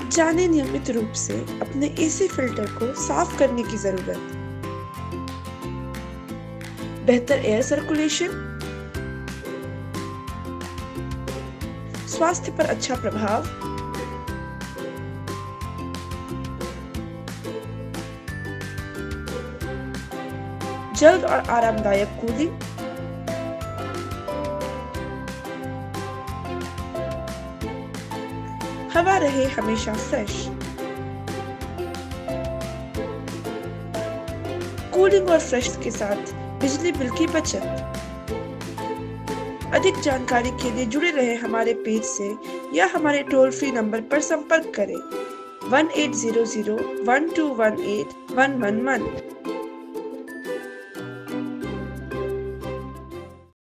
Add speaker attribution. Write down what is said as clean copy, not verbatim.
Speaker 1: जाने नियमित रूप से अपने एसी फिल्टर को साफ करने की जरूरत। बेहतर एयर सर्कुलेशन, स्वास्थ्य पर अच्छा प्रभाव, जल्द और आरामदायक कूलिंग, हवा रहे हमेशा फ्रेश। कूलिंग और फ्रेश के साथ बिजली बिल की बचत। अधिक जानकारी के लिए जुड़े रहे हमारे पेज से या हमारे टोल फ्री नंबर पर संपर्क करें 1800 1218 111।